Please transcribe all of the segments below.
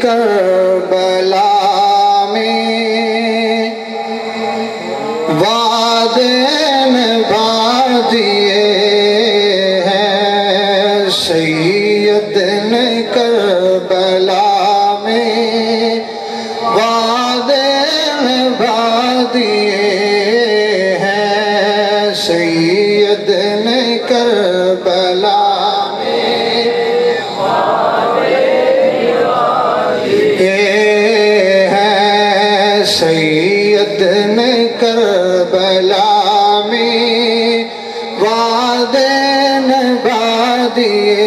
کربلا میں وعدے نبھا دیے ہیں، سید نے کربلا میں وعدے نبھا دیے ہیں، سید نے کربلا سید نے کربلا میں وعدے نبھا دیے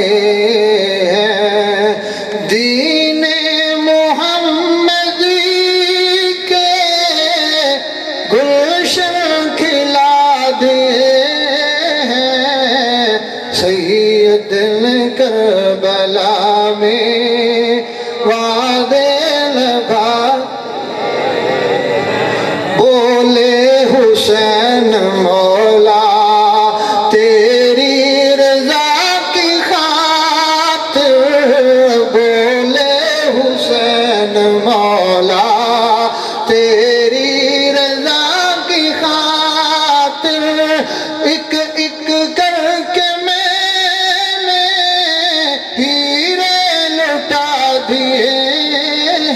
ہیں، دین محمدی کے گلشن کھلا دیے ہیں، سید نے کربلا میں وعدے نبھا حسین مولا تیری رضا کی خاطر، بولے حسین مولا تیری رضا کی خاطر، ایک ایک کر کے میں نے ہیرے لٹا دیے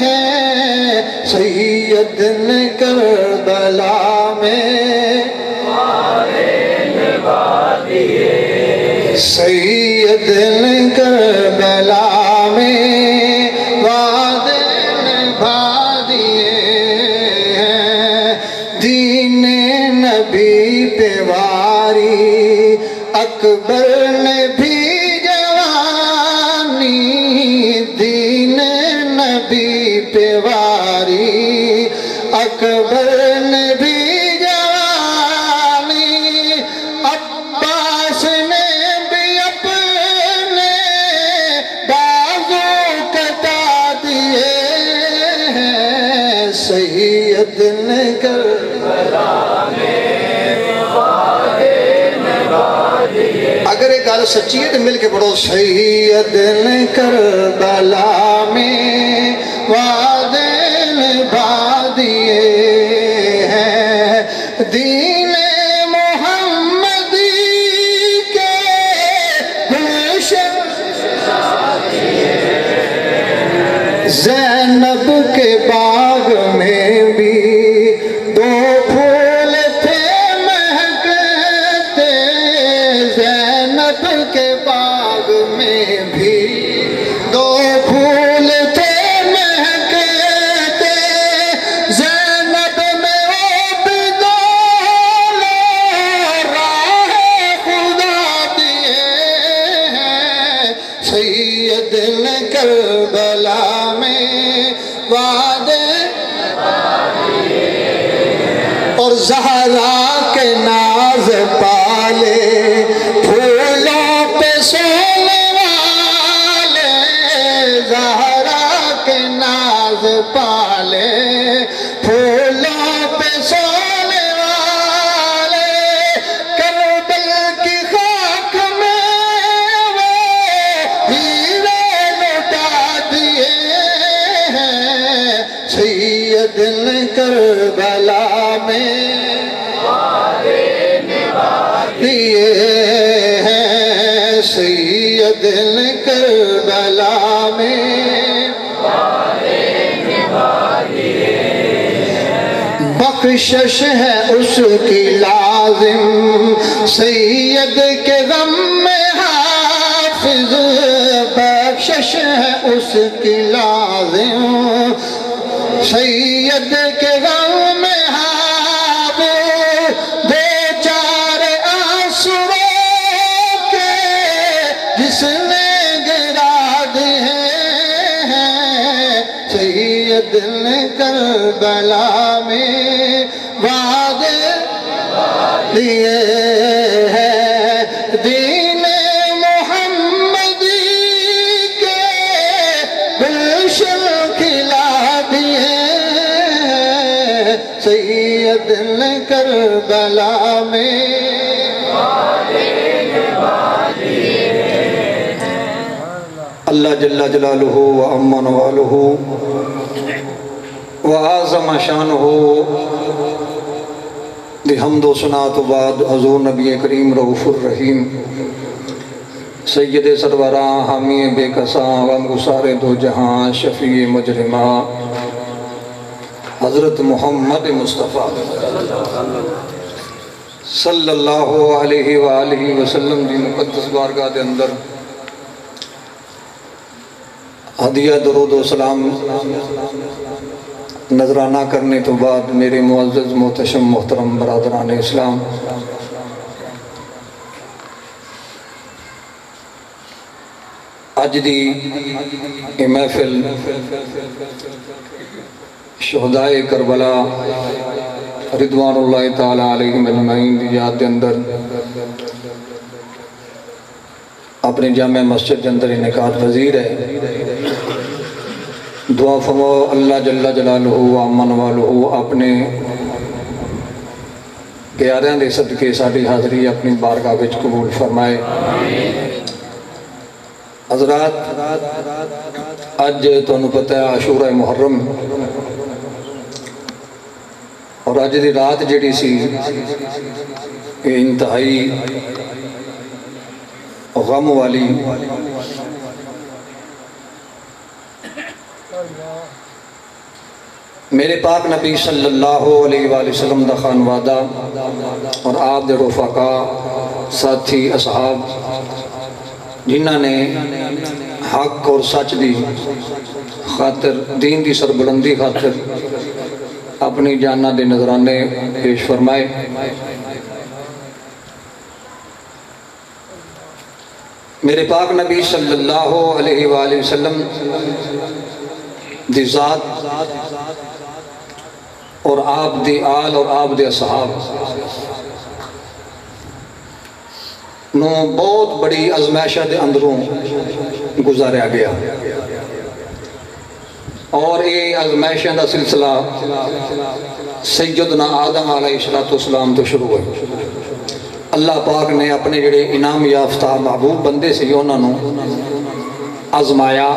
ہیں، سید نے کربلا سید نے کربلا میں وعدے نبھا دیے ہیں، دین نبی پہ واری اکبر نے بھی جوانی، دین نبی پہ واری اکبر نے بھی سید نے کربلا میں وعدے نبھا دیے، اگر ایک گل سچی ہے تو مل کے پڑھو، سید نے کربلا میں وعدے نبھا دیے ہیں، دین محمدی کے گلشن زینب کے باغ میں بھی دو پھول تھے مہکتے، زینب کے باغ میں بھی دو پھول تھے مہکتے، زینب میں وہ بھی دونوں راہ خدا دیے ہیں، سید نے کربلا وعدے اور زہرا کے ناز پالے پھولوں پہ سونے والے، زہرا کے ناز پالے پھولوں پہ سونے والے، کربل کی خاک میں وہ ہیرے لٹا دیے، سید نے کربلا میں وعدے نبھا دیے ہیں، سید نے کربلا میں وعدے نبھا دیے، بخشش ہے اس کی لازم سید کے غم میں حافظ، بخشش ہے اس کی لازم سید کے غم میں حافظ، دو چار آنسوؤں کے جس نے گرا دیے ہیں، سید نے کربلا میں وعدے دیے ہیں، دین محمدی کے گلشن کھلا دیے ہیں، سید نے کربلا میں وعدے نبھا دیے ہیں۔ اللہ اللہ جل جلالہ و عم نوالہ و اعظم شانہ دی حمد و ثنا تو بعد حضور نبی کریم رؤوف الرحیم سید سروراں حامی بے کساں غم گسار دو جہاں شفیع مجرمہ حضرت محمد مصطفیٰ صلی اللہ علیہ وآلہ وسلم دی مقدس بارگاہ دے اندر ہدیہ درود و سلام نذرانہ کرنے تو بعد میرے معزز محتشم محترم برادران اسلام، اج دی یہ محفل شہدائے کربلا رضوان اللہ تعالیٰ علیہم اجمعین دی یاد دے اندر اپنی جامع مسجد کے اندر انعقاد پذیر ہے۔ دعا فرماؤ اللہ جل جلالہ و عم نوالہ اپنے پیاریاں دے صدقے ساری حاضری اپنی بارگاہ وچ قبول فرمائے۔ حضرات، اج تانوں پتہ ہے عاشورہ محرم، اور اج دی رات جڑی سی یہ انتہائی غم والی، میرے پاک نبی صلی اللہ علیہ وآلہ وسلم دا خانوادہ اور آپ دے رفقاء ساتھی اصحاب جنہاں نے حق اور سچ دی خاطر، دین دی سربلندی خاطر اپنی جانہ دے نذرانے پیش فرمائے۔ میرے پاک نبی صلی اللہ علیہ وآلہ وسلم دی ذات اور آپ دی آل اور آپ دے اصحاب نو بہت بڑی ازمائشہ دے اندروں گزاریا گیا، اور یہ ازمائشہ دا سلسلہ سیدنا آدم علیہ السلام تو شروع ہے۔ اللہ پاک نے اپنے جڑے انعام یافتہ محبوب بندے سے انہوں نے آزمایا،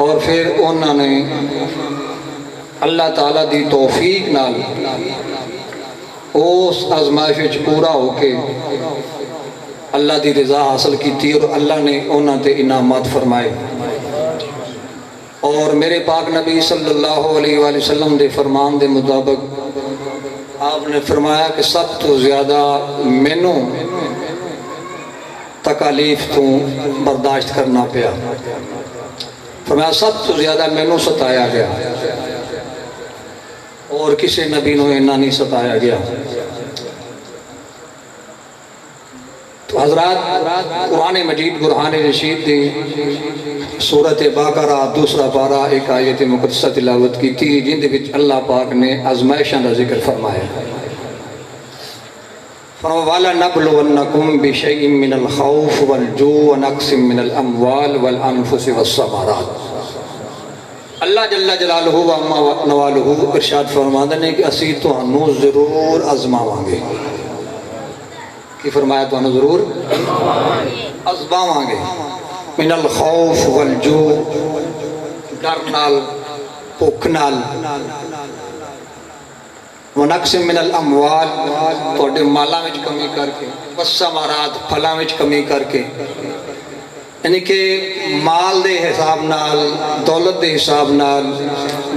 اور پھر انہوں نے اللہ تعالیٰ دی توفیق نال اس آزمائش وچ پورا ہو کے اللہ دی رضا حاصل کی تھی، اور اللہ نے انہوں تے انعامات فرمائے۔ اور میرے پاک نبی صلی اللہ علیہ وآلہ وسلم دے فرمان دے مطابق آپ نے فرمایا کہ سب تو زیادہ مینوں تکالیف تو برداشت کرنا پیا، فرمایا سب تو زیادہ مینوں ستایا گیا، اور کسی نبی نو اینا نہیں ستایا گیا۔ تو حضرات، قرآن مجید برہان رشید دی سورۃ بقرہ دوسرا پارہ ایک آیت مقدسہ تلاوت کی تھی، جن دے وچ اللہ پاک نے آزمائشاں دا ذکر فرمایا۔ وَلَنَبْلُوَنَّكُمْ بِشَيْءٍ مِّنَ الْخَوْفِ وَالْجُوعِ وَنَقْصٍ مِّنَ الْأَمْوَالِ وَالْأَنفُسِ وَالثَّمَرَاتِ۔ اللہ جل جلالہ و عم نوالہ ارشاد فرماندے نے کہ اسی تانوں ضرور آزماواں گے۔ کی فرمایا؟ تانوں ضرور آزماواں گے۔ من الخوف والجوع، ڈر نال، بھوک نال، ونقص من الاموال، تواڈے مالاں وچ کمی کر کے، والثمرات، پھلاں وچ کمی کر کے، یعنی کہ مال دے حساب نال، دولت دے حساب نال،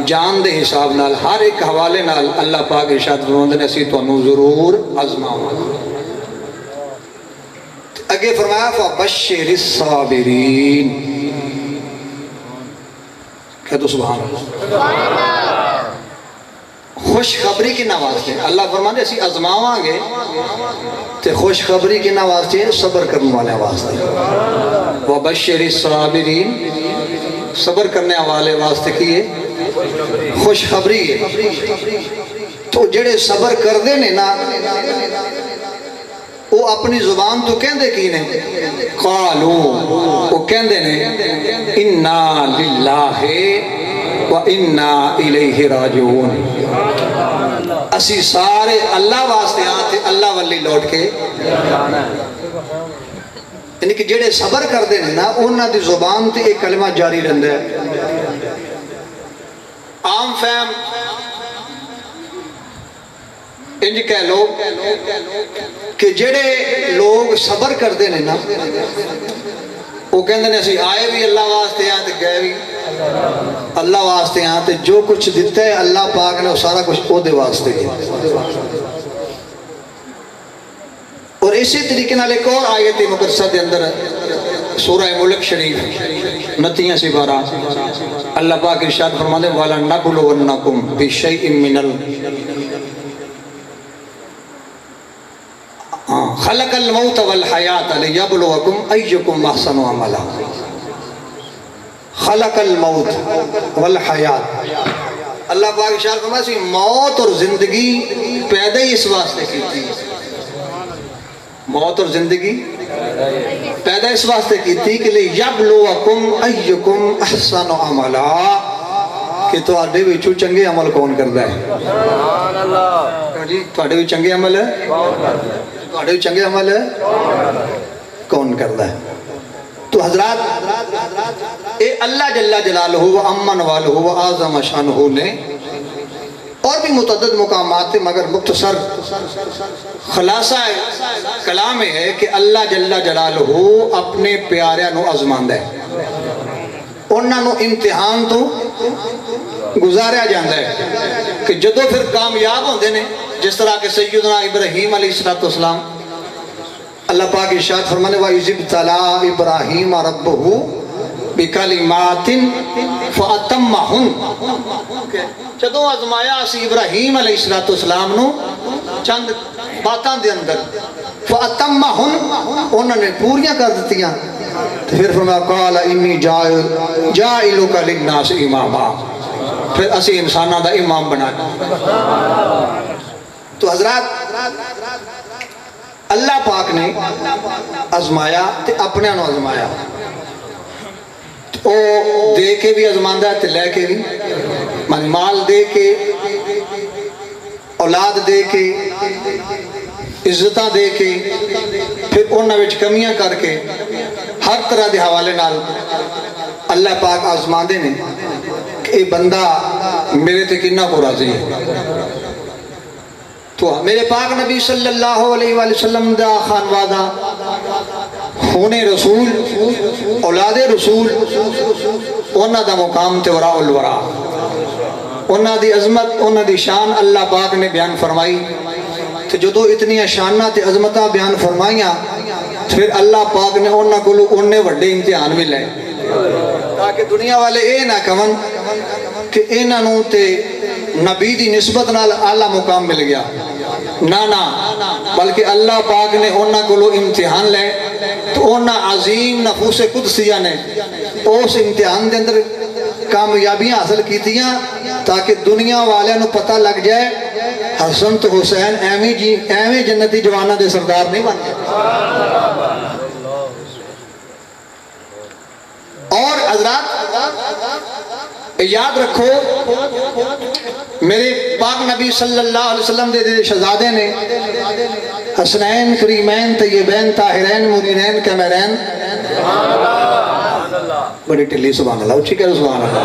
جان دے حساب نال، ہر ایک حوالے نال اللہ پاک ارشاد فرماندے نے اسی تانوں ضرور آزماواں گے۔ اگے فرمایا فَبَشِّرِ الصَّابِرِينَ، کہہ دو سبحان اللہ۔ خوشخبری کی نواستے اللہ فرماندے اسی آزماواں گے، تے خوشخبری کی نواستے صبر کرنے والے واسطے۔ وَبَشِّرِ الصَّابِرِينَ، صبر کرنے والے واسطے کی ہے؟ خوشخبری ہے۔ تو جڑے صبر کر دے نے نا، وہ اپنی زبان تو کہندے کی نے؟ قالو، وہ کہندے نے اِنَّا لِلَّهِ وَإِنَّا إِلَيْهِ راجعون، اسی سارے اللہ واسطے آتے، اللہ والی لوٹ کے۔ یعنی کہ جڑے صبر کرتے ہیں نا انہاں دی زبان تے ایک کلمہ جاری رہندا ہے. عام فہم انج کہہ لو کہ جڑے لوگ صبر کرتے ہیں نا وہ کہندے نے اسی آئے بھی اللہ واسطے ہیں تے گئے بھی اللہ واسطے ہیں تے جو کچھ دیتا ہے اللہ پاک نے وہ سارا کچھ او دے واسطے ہے. اور اسی طریقے نال ایک اور آیت مقدسہ دے اندر سورہ ملک شریف 29 سپارہ اللہ پاک ارشاد فرماتے ہیں وَلَنَبْلُوَنَّكُمْ بِشَيْءٍ مِّنَ خَلَقَ الْمَوْتَ وَالْحَيَاةَ لِيَبْلُوَكُمْ أَيُّكُمْ أَحْسَنُ عَمَلًا. خَلَقَ الْمَوْتَ وَالْحَيَاةَ اللہ پاک ارشاد فرماتے ہیں موت اور زندگی پیدا ہی اس واسطے کی تھی. موت اور زندگی پیدا اس واسطے کی تھی کہ لِيَبْلُوَكُمْ أَيُّكُمْ أَحْسَنُ عَمَلًا کہ تواڈے وچوں چنگے عمل کون کردا ہے. سبحان اللہ. جی تواڈے وچ چنگے عمل ہے تواڈے وچ چنگے عمل ہے کون کردا ہے. تو حضرات اے اللہ جل جلالہ و امن والہ و اعظم شانہ نے اور بھی متعدد مقامات ہیں مگر مختصر خلاصہ کلام ہے کہ اللہ جل جلالہ اپنے پیاریاں نو آزماندا ہے. انہاں نو امتحان تو گزاریا جاندا ہے کہ جدوں پھر کامیاب ہوندے نے جس طرح کہ سیدنا ابراہیم علیہ السلام اللہ پاک ارشاد فرمانے وَإِذِ ابْتَلَىٰ إِبْرَاهِيمَ رَبُّهُ بِكَلِمَاتٍ فَأَتَمَّهُنَّ جدوں آزمایا اسی ابراہیم علیہ السلام نو چند باتاں دے اندر فَأَتَمَّهُنَّ انہوں نے پوریاں کر دتیاں پھر فرمایا قَالَ إِنِّي جَاعِلُكَ لِلنَّاسِ إِمَامًا پھر اسی انساناں دا امام بنا. تو حضرات اللہ پاک نے آزمایا تے اپنے نو آزمایا. او دے کے بھی آزماندا ہے تے لے کے بھی مال دے کے اولاد دے کے عزتاں دے کے پھر انہاں وچ کمیاں کر کے ہر طرح دے حوالے نال اللہ پاک آزماندے نے کہ اے بندہ میرے تے کنا کو راضی ہے. تو میرے پاک نبی صلی اللہ علیہ وآلہ وسلم دا خانوادہ ہونے رسول اولاد رسول انہاں دا مقام تے وراء الورا انہاں دی عظمت انہاں دی شان اللہ پاک نے بیان فرمائی. تو جدو اتنی شانہ تے عظمتہ بیان فرمائیاں پھر اللہ پاک نے انہاں کو انہیں وڈے امتحان بھی لے تاکہ دنیا والے اے نہ کہن کہ انہاں نو تے نبی دی نسبت نال اعلیٰ مقام مل گیا. نا بلکہ اللہ پاک نے انہاں کو امتحان لے تو انہاں عظیم نفوس قدسیہ نے اس امتحان دے اندر کامیابیاں حاصل کیتیاں تاکہ دنیا والے نو پتہ لگ جائے حسن تو حسین ایویں جنتی جوانہ دے سردار نہیں بن گئے. اور حضرات یاد رکھو میرے پاک نبی صلی اللہ علیہ وسلم دے شہزادے نے حسنین کریمین طیبین طاہرین منیرین کمیرین بڑی ٹلی سبحان اللہ اچھی کہہ سبحان اللہ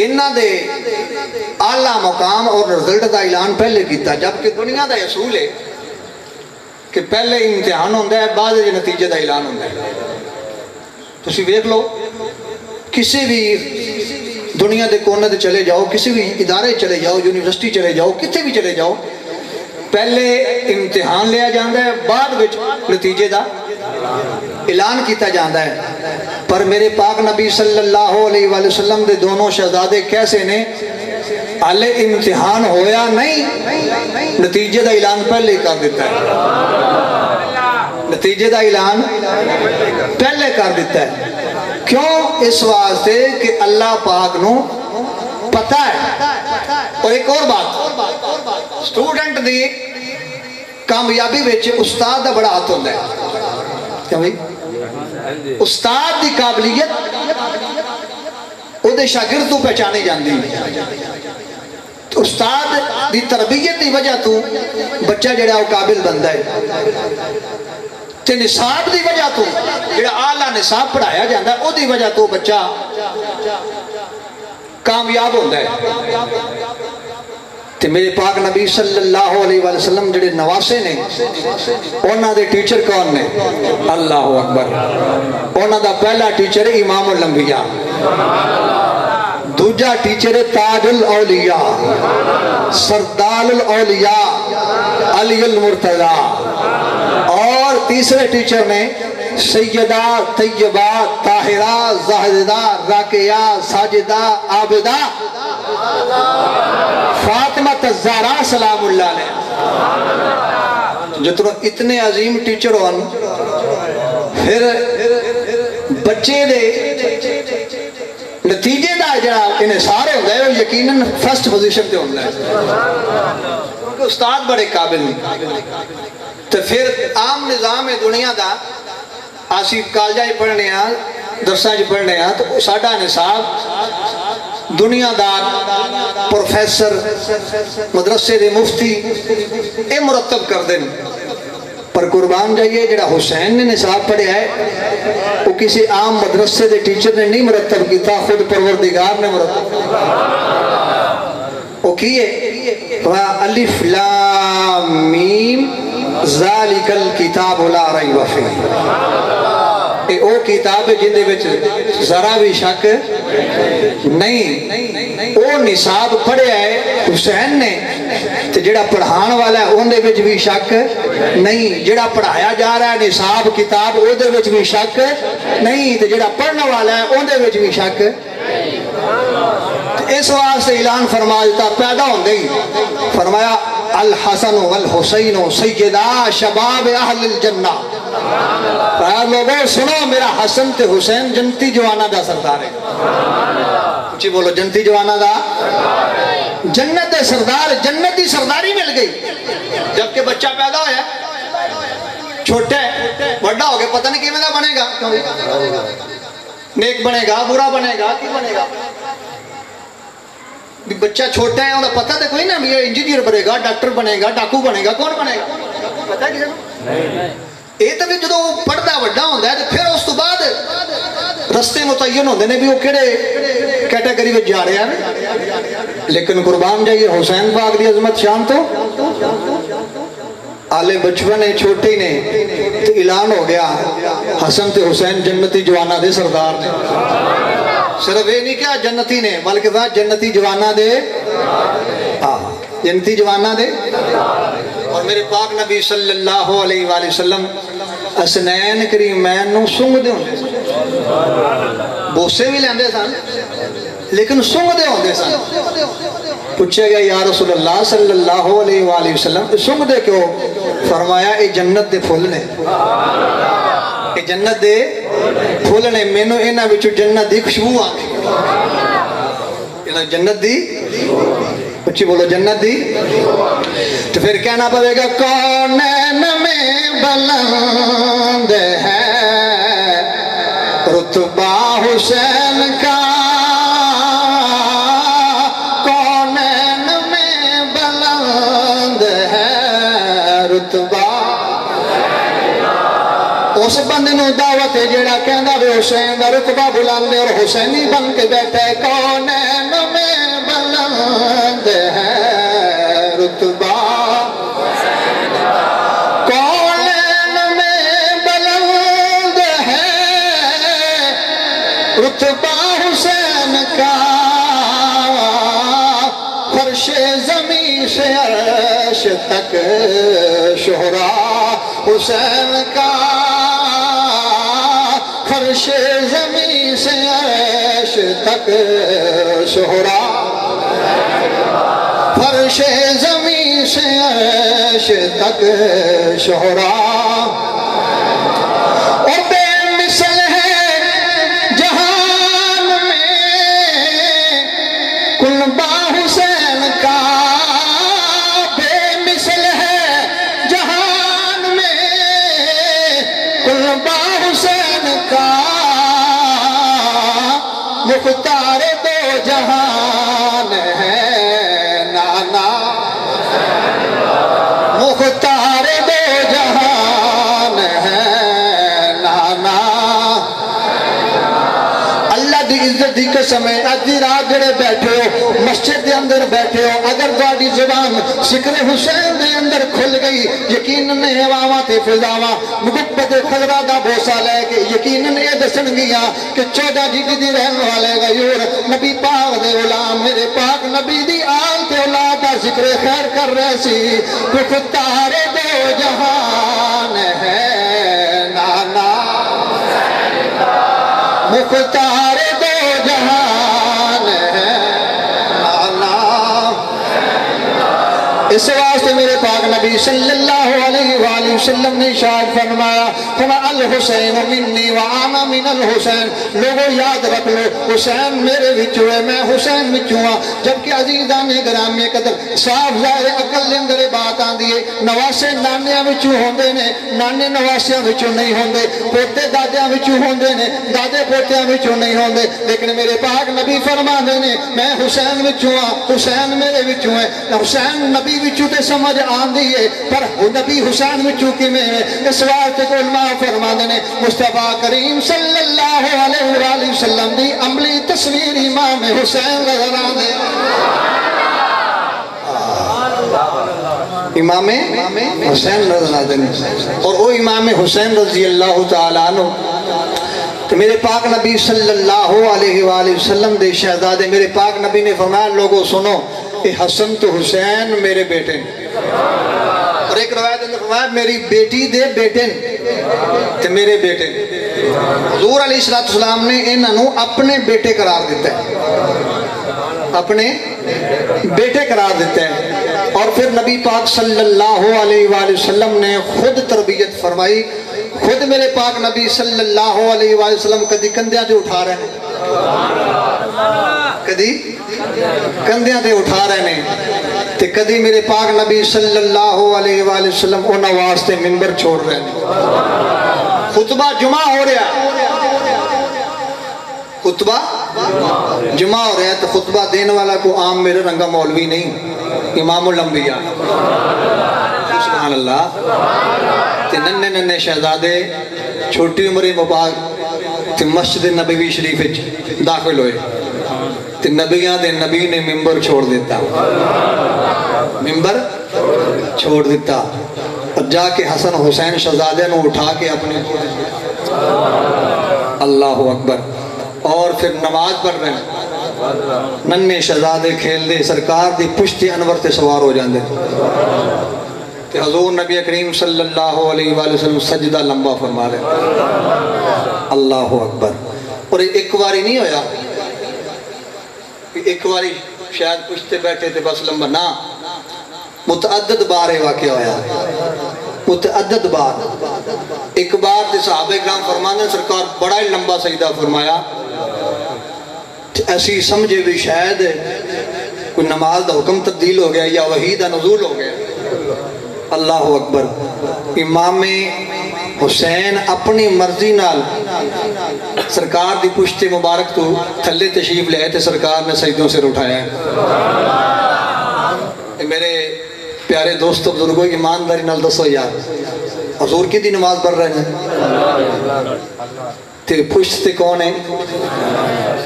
انہاں دے اعلیٰ مقام اور رزلٹ دا اعلان پہلے کیتا جبکہ دنیا دا اصول ہے کہ پہلے امتحان ہوندہ ہے بعد نتیجے دا اعلان ہوندہ ہے. تسی دیکھ لو کسی بھی دنیا دے کونے دے چلے جاؤ کسی بھی ادارے چلے جاؤ یونیورسٹی چلے جاؤ کتے بھی چلے جاؤ پہلے امتحان لیا جاندہ ہے بعد وچ نتیجے دا اعلان کیتا جاندہ ہے. پر میرے پاک نبی صلی اللہ علیہ وآلہ وسلم دے دونوں شہزادے کیسے نے حالے امتحان ہویا نہیں نتیجے دا اعلان پہلے کر دیتا ہے. نتیجے دا اعلان پہلے کر دیتا ہے. کیوں؟ اس واسطے کہ اللہ پاک نو پتہ ہے. اور ایک اور بات سٹوڈنٹ دی کامیابی وچ استاد دا بڑا ہاتھ ہوتا ہے. کیا بھائی استاد دی قابلیت او دے شاگرد تو پہچانے جاندی. استاد دی تربیت دی وجہ تو بچہ جڑا وہ قابل بنتا ہے، تے نصاب دی وجہ تو جڑا اعلیٰ نصاب پڑھایا جاتا ہے وہ دی وجہ تو بچہ کامیاب ہوتا ہے۔ تے میرے پاک نبی صلی اللہ علیہ وسلم جڑے نواسے نے انہاں دے ٹیچر کون نے؟ اللہ اکبر۔ انہاں دا پہلا ٹیچر امام الانبیاء، دوجا ٹیچر تاج الاولیاء سردار الاولیاء علی المرتضی، اور تیسرے ٹیچر نے سیدہ طیبہ طاہرہ زاہدہ راکعہ ساجدہ عابدہ فاطمہ الزہرا سلام اللہ علیہ۔ جتنا اتنے عظیم ٹیچر ہون پھر بچے دے نتیجے دا جڑا انحصار ہوتا ہے وہ یقیناً فرسٹ پوزیشن تے ہوتا ہے، کیونکہ استاد بڑے قابل نہیں۔ تو پھر عام نظام ہے دنیا دا، آسی کالجہ ہی پڑھنے ہاں درساں ہی پڑھنے ہاں، تو ساڈا نصاب دنیا دار پروفیسر مدرسے دے مفتی اے مرتب کر دیں، پر قربان جائیے جڑا حسین نے نصاب پڑھیا ہے وہ کسی عام مدرسے دے ٹیچر نے نہیں مرتب کیتا، خود پروردگار نے مرتب وہ کیے الف لام میم ذالک الکتاب لا ریب فیہ، اے او کتاب ہے جن دے وچ ذرا بھی شک نہیں۔ او نصاب پڑھیا ہے حسین نے، تے جڑا پڑھان والا ہے اون دے وچ بھی شک نہیں، جڑا پڑھایا جا رہا ہے نصاب کتاب او دے وچ بھی شک نہیں، تے جڑا پڑھنے والا ہے اون دے وچ بھی شک۔ اس واسطے اعلان فرما دیتا پیدا ہوندے ہی فرمایا الحسن والحسین سیدا شباب اہل الجنہ، لوگوں سنو میرا حسن تے حسین جنتی جوانہ دا سردار ہے، جی بولو جنتی جوانہ دا جنت دے سردار، جنت دی سرداری مل گئی۔ جبکہ بچہ پیدا ہویا چھوٹا ہے بڑا ہو گیا پتہ نہیں کیویں دا بنے گا، نیک بنے گا برا بنے گا کی بنے گا، بچہ چھوٹا ہے انہوں پتہ تو کوئی نہ بھی انجینئر بنے گا ڈاکٹر بنے گا ڈاکو بنے گا کون بنے گا پتہ کسی کو؟ یہ تو بھی جدو پڑھتا وڈا ہوتا ہے تو پھر اس تو بعد رستے متعین ہوتے ہیں بھی وہ کہڑے کیٹیگری میں جا رہے ہیں۔ لیکن قربان جائیے حسین پاک دی عظمت شان تو آلے بچپن نے چھوٹے نے تو اعلان ہو گیا حسن تے حسین جنتی جوانہ دے سردار نے، صرف یہ نہیں کیا جنتی نے بلکہ وہ جنتی جوانہ دے جنتی جوانہ دے۔ اور میرے پاک نبی صلی اللہ علیہ وآلہ وسلم حسنین کریمین نو سنگ دے ہوندے سن، بوسے بھی لیندے سن لیکن سنگ دے ہوندے سن۔ پوچھا گیا یا رسول اللہ صلی اللہ علیہ وآلہ وسلم سنگ دے کیوں؟ فرمایا اے جنت دے پھول نے، اے جنت دے پھول نے، مینوں انہاں وچوں جنت دی خوشبو آندی، جنت دی اچھی بولو جنت دی۔ تو پھر کہنا پڑے گا کونین میں بلند ہے رتبہ حسین کا، کونین میں بلند ہے رتبہ، اس بندے نو دعوت ہے جیڑا کہندا وے حسین دا رتبہ بلند ہے اور حسینی بن کے بیٹھا ہے، کونین میں بلند ہے رتبہ، کونین میں بلند ہے رتبہ حسین کا، فرش زمین سے عرش تک شہرا حسین کا، فرش زمین سے عرش تک شہرا، فرش زمین سے عرش تک شہرا، اور بے مثل ہے جہان میں کلبہ حسین کا، بے مثل ہے جہان میں کلبہ حسین کا، مختار دو جہان ہے دی عزت دی قسم ہے ادھی رات جڑے بیٹھے ہو مسجد دے اندر بیٹھے ہو اگر تہاڈی زبان ذکر حسین دے اندر کھل گئی یقیناً ہواواں تے فضاواں محبت خضرا دا بوسا لے کے یقیناً یہ دسن گیا کہ 14 جلد دی رہن والے غیور نبی پاک دے غلام میرے پاک نبی دی آل تے اولاد دا ذکر خیر کر رہے سی مختار دو جہان ہے نانا مختار دو جہان ہے نانا اس واسطے میرے پاک نبی صلی اللہ علیہ وآلہ وسلم نے ارشاد فرمایا الحسین منی وانا من الحسین لوگوں یاد رکھ لو حسین میرے وچوں ہے میں حسین وچوں ہاں جبکہ عزیزان گرامی قدر صاف ظاہر عقل دے اندر بات آندی ہے نواسے نانیاں وچوں ہوندے نے نانے نواسیاں وچوں نہیں ہوندے پوتے دادیاں وچوں ہوندے نے دادے پوتیاں وچوں نہیں ہوندے لیکن میرے پاک نبی فرماندے نے میں حسین وچوں ہاں حسین میرے وچوں ہے حسین نبی وچوں تے سمجھ آندی ہے پر نبی حسین وچوں کیویں ہے اس واسطے کو علماء فرماندے نے مصطفیٰ کریم صلی اللہ علیہ وآلہ وسلم دی عملی تصویر امام حسین نظر آندے امام حسین نظر آندے اور وہ امام حسین رضی اللہ تعالیٰ عنہ تو میرے پاک نبی صلی اللہ علیہ وآلہ وسلم دے شہزادے میرے پاک نبی نے فرمایا لوگوں سنو کہ حسن تو حسین میرے بیٹے اور ایک روایت اندر فرمایا میری بیٹی دے بیٹے تے میرے بیٹے حضور علیہ السلام نے انہوں اپنے بیٹے قرار دیتا ہے اپنے بیٹے قرار دیتا ہے اور پھر نبی پاک صلی اللہ علیہ وآلہ وسلم نے خود تربیت فرمائی خود میرے پاک نبی صلی اللہ علیہ وآلہ وسلم کدی کندیاں تے اٹھا رہے ہیں کدی کندیاں تے اٹھا رہے ہیں تے کدی میرے پاک نبی صلی اللہ علیہ وآلہ وسلم انہاں واسطے منبر چھوڑ رہے ہیں خطبہ جمعہ ہو رہا خطبہ جمعہ ہو رہا ہے تو خطبہ دینے والا کو عام میرے رنگا مولوی نہیں امام الانبیاء سبحان اللہ تے ننے ننے شہزادے چھوٹی عمری مبارک تے مسجد نبوی شریف داخل ہوئے تے نبیاں دے نبی نے منبر چھوڑ دیتا منبر چھوڑ دیتا اور جا کے حسن حسین شہزادے نے اٹھا کے اپنے اللہ اکبر اور پھر نماز پڑھ رہے ہیں ننے شہزادے کھیل دے سرکار دی پشت انور تے سوار ہو جاندے کہ حضور نبی کریم صلی اللہ علیہ وآلہ وسلم سجدہ لمبا فرما رہے اللہ اکبر اور ایک باری نہیں ہویا ایک باری شاید پشتے بیٹھے تھے بس لمبا نہ متعدد بار واقع ہویا متعدد بار ایک بار تے صحابہ کرام فرمانے سرکار بڑا ہی لمبا سجدہ فرمایا ایسی سمجھے بھی شاید کوئی نماز دا حکم تبدیل ہو گیا یا وحی دا نزول ہو گیا اللہ اکبر امام حسین اپنی مرضی نال سرکار دی پشت مبارک تو تھلے تشریف لے تے سرکار نے سجدوں سے اٹھایا ہے میرے پیارے دوستو بزرگوں ایمانداری نال دسو یار حضور کی دی نماز پڑھ رہے ہیں تے پشت تے کون ہے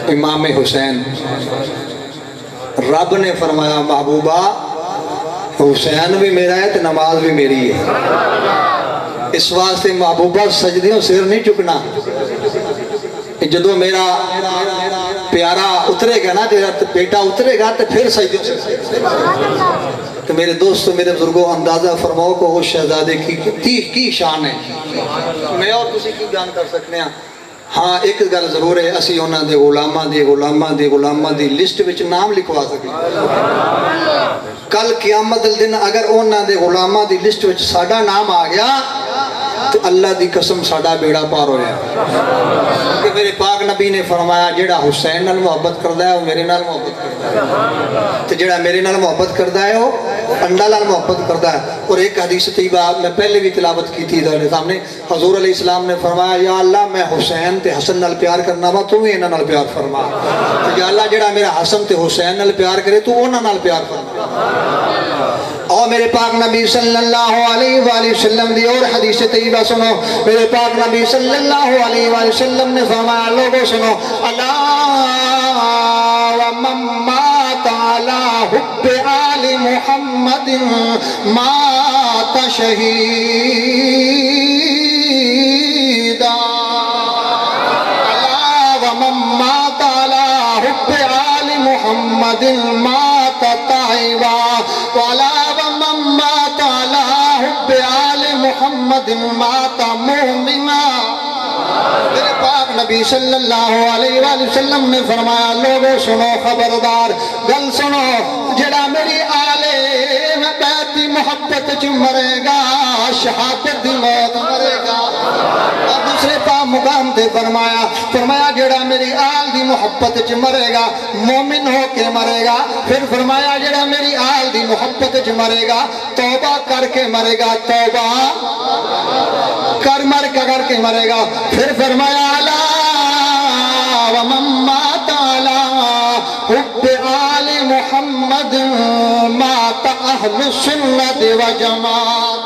امام حسین رب نے فرمایا محبوبہ حسین بھی میرا ہے تو نماز بھی میری ہے اس واسطے محبوبہ سجدیوں سر نہیں چکنا جدو میرا پیارا اترے گا نا بیٹا اترے گا تو پھر سجدیوں سے تو میرے دوستو میرے بزرگوں اندازہ فرماؤ کو اس شہزادے کی شان ہے میں اور کسی کی بیان کر سکتے ہیں ہاں ایک گل ضرور ہے اسی انہاں دے غلاماں دی لسٹ وچ نام لکھوا سکیں کل قیامت دن اگر انہاں دے غلاماں دی لسٹ وچ ساڈا نام آ گیا تو اللہ دی قسم ساڈا بیڑا پار ہو جائے کہ میرے پاک نبی نے فرمایا جڑا حسین نال محبت کردا ہے وہ میرے نال محبت کردا ہے تے جڑا میرے نال محبت کردا ہے وہ اللہ نال محبت کردا ہے اور ایک حدیث طیبہ میں پہلے بھی تلاوت کی تھی تہاڈے سامنے حضور علیہ السلام نے فرمایا یا اللہ میں حسین تے حسن نال پیار کرنا وا تو بھی انہاں نال پیار فرما تے یا اللہ جڑا میرا حسن تے حسین نال پیار کرے تو انہاں نال پیار فرما اور میرے پاک نبی صلی اللہ علیہ وآلہ وسلم دی اور حدیث طیبہ سنو میرے پاک نبی صلی اللہ علیہ وآلہ وسلم نے فرمایا لوگوں سنو اللہ حب آل محمد مات شہیدا ومن مات على حب آل محمد مات تائبا ومن مات على حب آل محمد مات مومنا۔ میرے پاک نبی صلی اللہ علیہ وآلہ وسلم نے فرمایا لوگوں سنو خبردار گل سنو جڑا میری آل بیت دی محبت چ مرے گا شہادت دی موت مرے گا۔ اور دوسرے پاک مقام تے فرمایا جڑا میری آل دی محبت چ مرے گا مومن ہو کے مرے گا۔ پھر فرمایا جڑا میری آل دی محبت چ مرے گا توبہ کر کے مرے گا، توبہ کر کے مرے گا۔ پھر فرمایا الا ومن مات على حب آل محمد مات اہل سنت و جماعت۔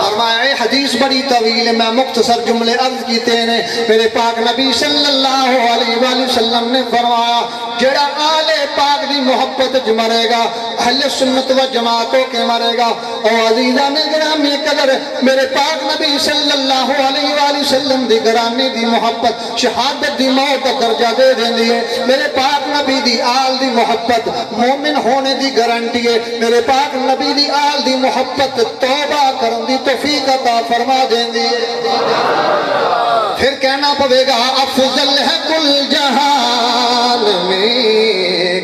فرمایا یہ حدیث بڑی طویل ہے، میں مختصر جملے عرض کیتے ہیں۔ میرے پاک نبی صلی اللہ علیہ وآلہ وسلم نے فرمایا جڑا آل پاک دی محبت جو مرے گا اہل سنت و جماعتوں کے مرے گا۔ اور عزیزان گرامی قدر میرے پاک نبی صلی اللہ علیہ وآلہ وسلم دی گرامی دی محبت شہادت دی موت درجہ دے دیں ہے۔ میرے پاک نبی دی آل دی محبت مومن ہونے دی گارنٹی ہے۔ میرے پاک نبی دی آل دی محبت توبہ کرن دی توفیق عطا فرما دیں ہے۔ پھر کہنا پڑے گا افضل ہے کل جہان میں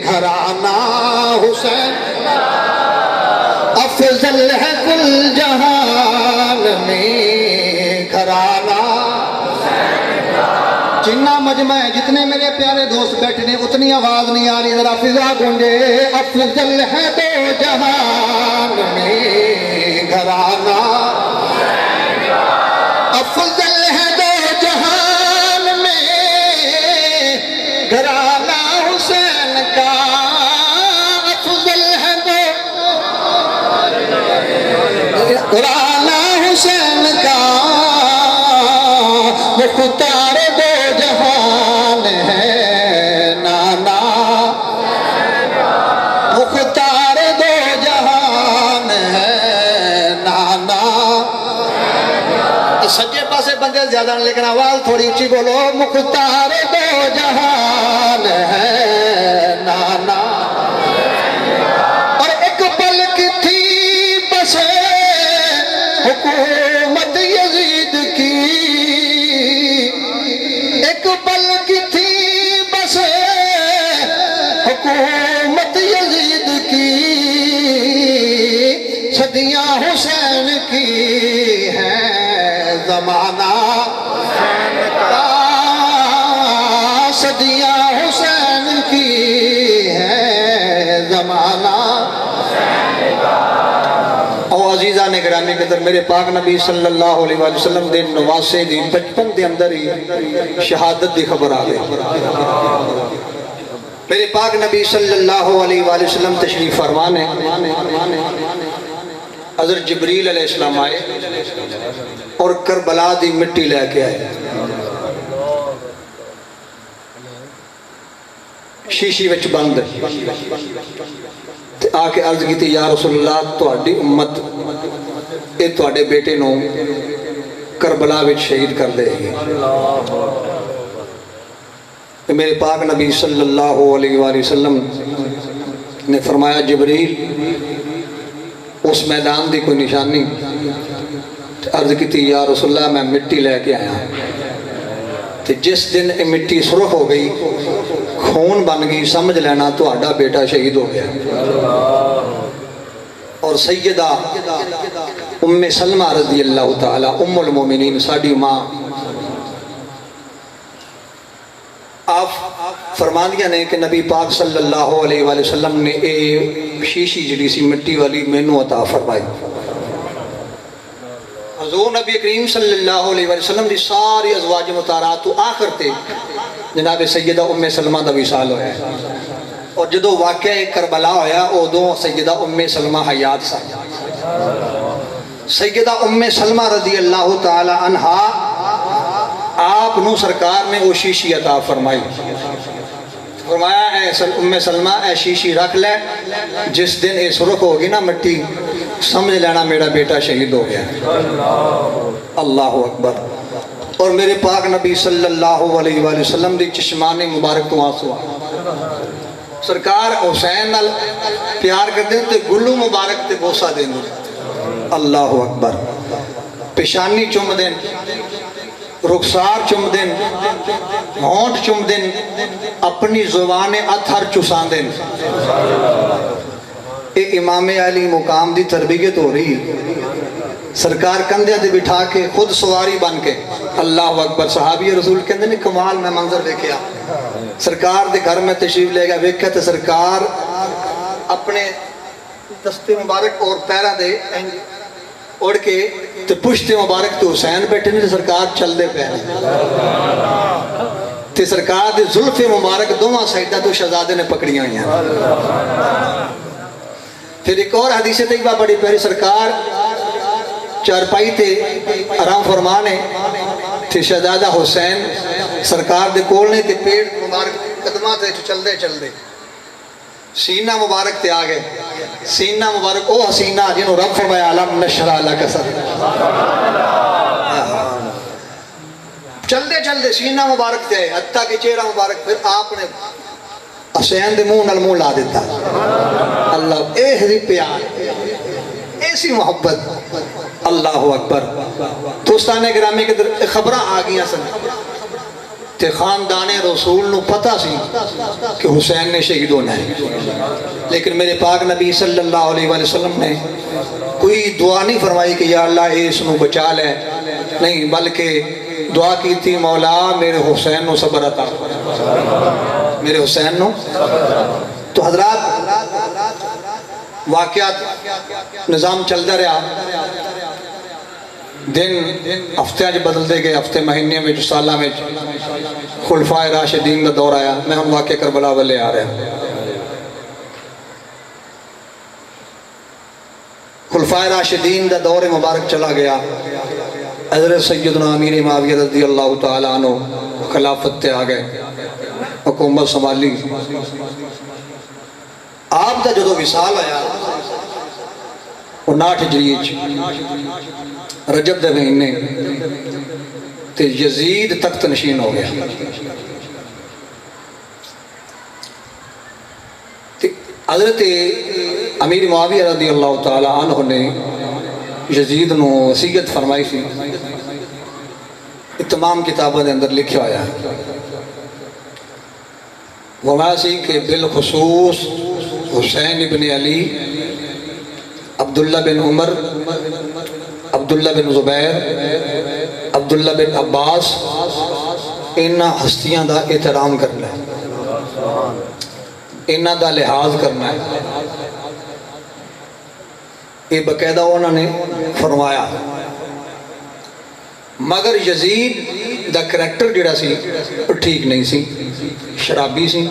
گھرانہ حسین، افضل ہے کل جہان میں گھرانہ۔ جنہ مجمع ہے جتنے میرے پیارے دوست بیٹھے ہیں اتنی آواز نہیں آ رہی، ذرا فضا گونجے۔ افضل ہے دو جہان میں گھرانہ، افضل ہے دو جہان میں گھرانہ حسین کا، افضل ہے دو گھرانہ حسین کا، مختار دو جہان ہے نانا، مختار دو جہان ہے نانا۔ سجے پاسے بندے زیادہ نہیں لیکن آواز تھوڑی اچھی بولو، مختار دو جہان ہے نانا۔ اور ایک پل کی تھی بس حکومت یزید کی، ایک پل کی تھی بس حکومت یزید کی، صدیاں حسین کی ہے زمانہ کا، صدیاں حسین کی ہے زمانہ۔ او عزیزہ نے گرامی قدر میرے پاک نبی صلی اللہ علیہ وآلہ وسلم دے نواسے دی بچپن دے اندر ہی شہادت دی خبر آ گئی۔ میرے پاک نبی صلی اللہ علیہ وآلہ وسلم تشریف فرمانے حضرت جبریل علیہ السلام آئے اور کربلا دی مٹی لے کے آئے، شیشی وچ بند آ کے عرض کی تھی یا رسول اللہ تہاڈی امت اے تہاڈے بیٹے نو کربلا وچ شہید کر دے گی۔ میرے پاک نبی صلی اللہ علیہ وآلہ وسلم نے فرمایا جبریل اس میدان دی کوئی نشانی؟ عرض کی تھی یا رسول اللہ میں مٹی لے کے آیا، جس دن مٹی سرخ ہو گئی خون بن گئی سمجھ لینا تو آڈا بیٹا شہید ہو گیا۔ اور سیدہ ام سلمہ رضی اللہ تعالی ام المومنین ساڑی ماں آپ فرما دیا نے کہ نبی پاک صلی اللہ علیہ وآلہ وسلم نے اے شیشی جڑی سی مٹی والی مینوں عطا فرمائی۔ حضور نبی کریم صلی اللہ علیہ وسلم دی ساری ازواج مطہرات تو آخر تے جناب سیدہ ام سلمہ دا وصال ہویا ہے، اور جدو واقعہ کربلا ہویا ادو سیدہ ام سلمہ حیات سا۔ سیدہ ام سلمہ رضی اللہ تعالی عنہا آپ نو سرکار نے وہ شیشی عطا فرمائی، فرمایا اے ام سلمہ اے شیشی رکھ لے، جس دن یہ سرخ ہوگی نا مٹی، سمجھ لینا میرا بیٹا شہید ہو گیا۔ اللہ اکبر۔ اور میرے پاک نبی صلی اللہ علیہ وآلہ وسلم دی چشمان مبارک تو آنسو آ، سرکار حسین نال پیار کرتے ہیں تو گلو مبارک تے بوسہ دیں۔ اللہ اکبر۔ پیشانی چم دیں، رخسار چم دیں، ہونٹ چم دیں، اپنی زبان اتھر چسان دیں۔ ایک امام علی مقام دی تربیت ہو رہی، سرکار کندھے تے بٹھا کے خود سواری بن کے، اللہ اکبر۔ صحابی رسول کہندے نے کمال میں منظر دیکھیا، سرکار دے گھر میں تشریف لے گیا، ویکھیا تے سرکار اپنے دستے مبارک اور پیرا دے اڑ کے تے پشت مبارک تو حسین بیٹھے نے، سرکار چل دے پے تے سرکار دے زلف مبارک دوواں سائیڈاں تو شہزادے نے پکڑیاں ہوئی ہیں۔ پھر ایک اور حدیث طیبہ بڑی پیاری، سرکار چارپائی تے آرام فرمانے تے شہزادہ حسین سرکار دے کولنے تے پیڑ مبارک قدمہ تے چل دے سینہ مبارک تے آگئے، سینہ مبارک او حسینہ جنہوں رب فرمایا علم نشرح لک صدرک، چل دے سینہ مبارک تے آئے، حتیٰ کہ چہرہ مبارک، پھر آپ نے حسین دے منہ نال منہ لا دیتا۔ اللہ ایسی پیار، ایسی محبت، اللہ اکبر۔ دوستان گرامی کے در خبریں آگیاں سن تے خاندان رسول نو پتہ سی کہ حسین نے شہید ہونا ہے، لیکن میرے پاک نبی صلی اللہ علیہ وآلہ وسلم نے کوئی دعا نہیں فرمائی کہ یا اللہ اس نو بچا لے، نہیں، بلکہ دعا کی تھی مولا میرے حسین نو صبر عطا، میرے حسین نو۔ تو حضرات واقعات نظام چلتا رہا، دن ہفتہ بدل دے گئے، ہفتے مہینے میں سالہ میں خلفائے راشدین کا دور آیا۔ میں ہم واقعہ کربلا والے آ رہے ہیں۔ خلفائے راشدین کا دور مبارک چلا گیا، حضرت سیدنا امیر معاویہ رضی اللہ تعالیٰ عنہ خلافت تے آ گئے، حکومت سنبھالی۔ آپ دا جدو وصال آیا 59 ہجری رجب دے مہینے تے یزید تخت نشین ہو گیا۔ حضرت امیر معاویہ رضی اللہ تعالی عنہ نے یزید نو وصیت فرمائی سی، تمام کتابوں دے اندر لکھا ہوا ہے، وہ سی کہ بالخصوص حسین ابن علی، عبداللہ بن عمر، عبداللہ بن زبیر، عبداللہ بن عباس، انہاں ہستیاں دا احترام کرنا ہے، انہاں دا لحاظ کرنا ہے۔ یہ باقاعدہ انہوں نے فرمایا، مگر یزید دا کریکٹر جڑا سی ٹھیک نہیں سی، شرابی سی،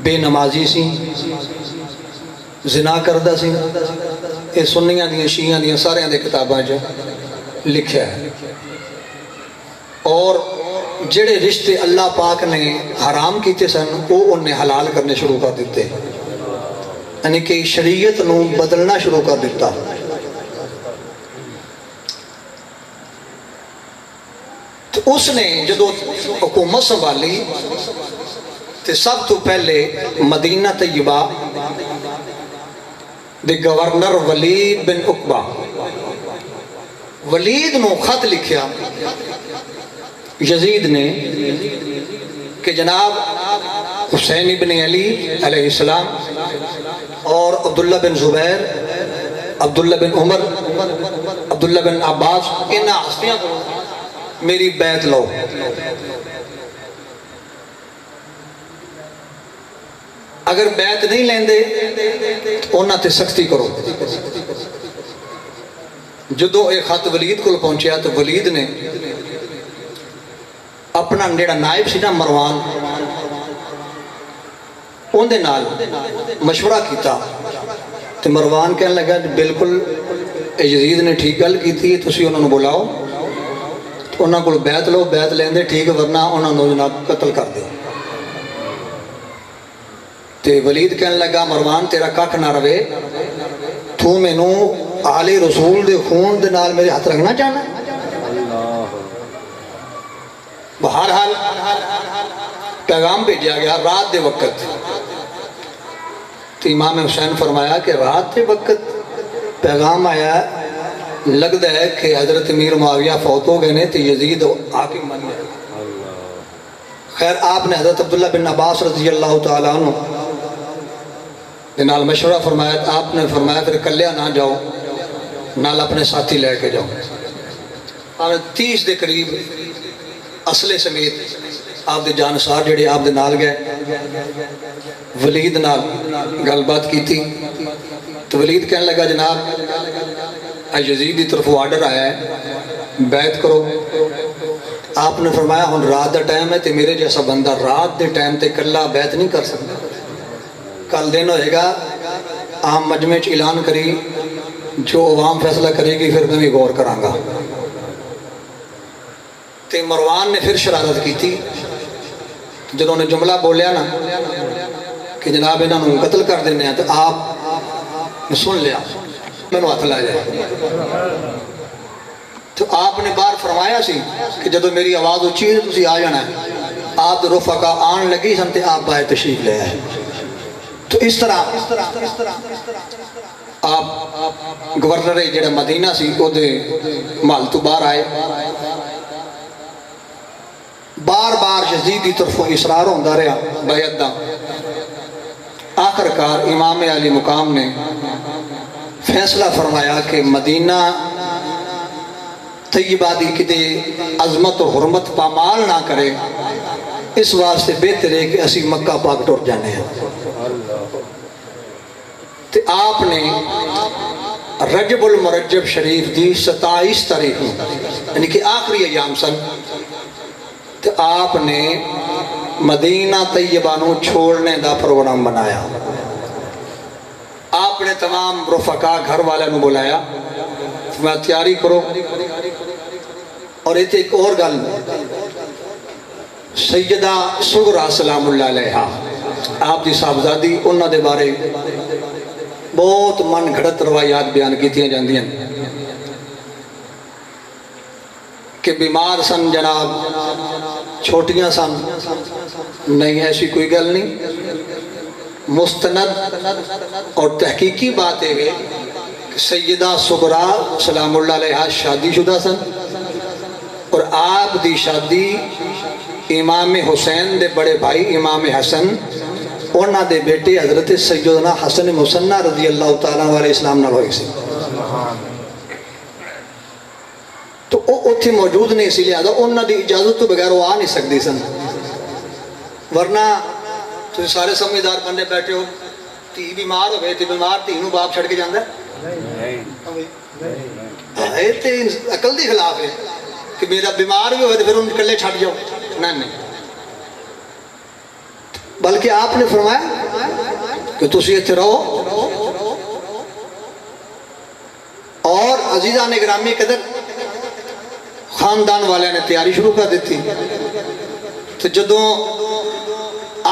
بے نمازی سی، زنا کردہ سی۔ یہ سنیاں دیاں شیعہ دیاں سارے دے کتاباں جو لکھا ہے۔ اور جڑے رشتے اللہ پاک نے حرام کیتے سن وہ انہیں حلال کرنے شروع کر دیتے، یعنی کہ شریعت نو بدلنا شروع کر دیتا۔ تو اس نے جدو حکومت سنبھالی تو سب تو پہلے مدینہ طیبہ دے گورنر ولید بن عقبہ، ولید نو خط لکھیا یزید نے کہ جناب حسین ابن علی علیہ السلام اور عبداللہ بن زبیر، عبداللہ بن عمر، عبداللہ بن عباس، انہاں ہستیاں کو میری بیعت لو۔ اگر بیعت نہیں لیندے انہاں تے سختی کرو۔ جدو ایک خط ولید کو پہنچیا تو ولید نے اپنا نیڑا نائب سی نا مروان، ان دے نال مشورہ کیتا تو مروان کہنے لگا بالکل یزید نے ٹھیک گل کی تھی، تسی انہوں نے بلاؤ، انہوں کو بیعت لو، بیعت لیندے ٹھیک ورنہ انہوں نے جناب قتل کر دے۔ تے ولید کہنے لگا مروان تیرا ککھ نہ روے، تو مینوں آل رسول دے خون دے نال میرے ہاتھ رکھنا چاہنا ہے؟ بہرحال پیغام بھیجا گیا رات دے وقت، تو امام حسین فرمایا کہ رات دے وقت پیغام آیا، لگتا ہے کہ حضرت امیر معاویہ فوت ہو گئے نے تو یزید حاکم بن گیا۔ خیر آپ نے حضرت عبداللہ بن عباس رضی اللہ تعالیٰ عنہ نال مشورہ فرمایا، آپ نے فرمایا پھر کلیا نہ جاؤ، نال اپنے ساتھی لے کے جاؤ۔ آپ نے 30 دے قریب اصلے سمیت آپ دے جانسار جڑے آپ دے نال گئے، ولید نال گل بات کی تھی تو ولید کہنے لگا جناب یزید کی طرف آرڈر آیا ہے بیعت کرو۔ آپ نے فرمایا ہن رات دا ٹائم ہے تے میرے جیسا بندہ رات دے ٹائم تے کلا بیعت نہیں کر سکتا، کل دن ہوئے گا عام مجمع اعلان کری، جو عوام فیصلہ کرے گی پھر میں بھی غور کراں گا۔ تے مروان نے پھر شرارت کی تھی، جدوں نے جملہ بولیا نا کہ جناب انہاں نوں قتل کر دینے ہیں، تو آپ نے سن لیا میں نو ہاتھ لا جائے، تو آپ نے بار فرمایا سی کہ جدوں میری آواز اچھی ہے تسی آ جانا ہے۔ آپ رفقا آن لگی سن تے آپ باہر تشریف لے آئے۔ تو اس طرح آپ گورنر جڑا مدینہ سی او دے محل تو باہر آئے، بار بار یزید کی طرف اصرار ہوتا رہا بیعت دا۔ آخر کار امام علی مقام نے فیصلہ فرمایا کہ مدینہ طیبہ دی کدے عظمت اور حرمت پامال نہ کرے، اس واسطے بہتر ہے کہ اسی مکہ پاک ٹر جانے ہیں۔ تو آپ نے رجب المرجب شریف دی 27 تاریخ یعنی کہ آخری ایام سن، تو آپ نے مدینہ طیبہ نو چھوڑنے دا پروگرام بنایا۔ آپ نے تمام رفقا گھر والے نو بلایا، میں تیاری کرو۔ اور ایک اور گل، سیدہ سغرا سلام اللہ علیہ آپ دی صاحبزادی، انہاں دے بارے بہت من گھڑت روایات بیان کیتیاں جاندیاں کہ بیمار سن جناب، چھوٹیاں سن، نہیں ایسی کوئی گل نہیں، مستند اور تحقیقی بات ہے کہ سیدہ سغرا سلام اللہ علیہ شادی شدہ سن، اور آپ دی شادی امام حسین دے بڑے بھائی امام حسن انہاں دے بیٹے حضرت سیدنا حسن مسنہ رضی اللہ تعالیٰ علیہ السلام نال ہوئی سی۔ تو وہ اتھے موجود نہیں، اسی لہذا انہاں دی اجازت تو بغیر وہ آ نہیں سکتی سن، ورنہ تو سارے سمجھدار بندے بیٹھے ہو، تھی بیمار ہو گئے تھی، بیمار تھی نو باپ چھڑ کے جاندہ ہے، تے عقل دی خلاف ہے کہ میرا بیمار بھی ہوئے تو پھر ان کلے چھڑ جاؤ، نہیں، بلکہ آپ نے فرمایا کہ تسی اتھے رہو۔ اور عزیزان گرامی قدر خاندان والے نے تیاری شروع کر دیتی، تو جدوں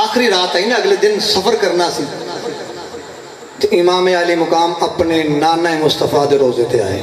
آخری رات آئی نا، اگلے دن سفر کرنا سی، تو امام علی مقام اپنے نانا مصطفیٰ دے روزے تے آئے۔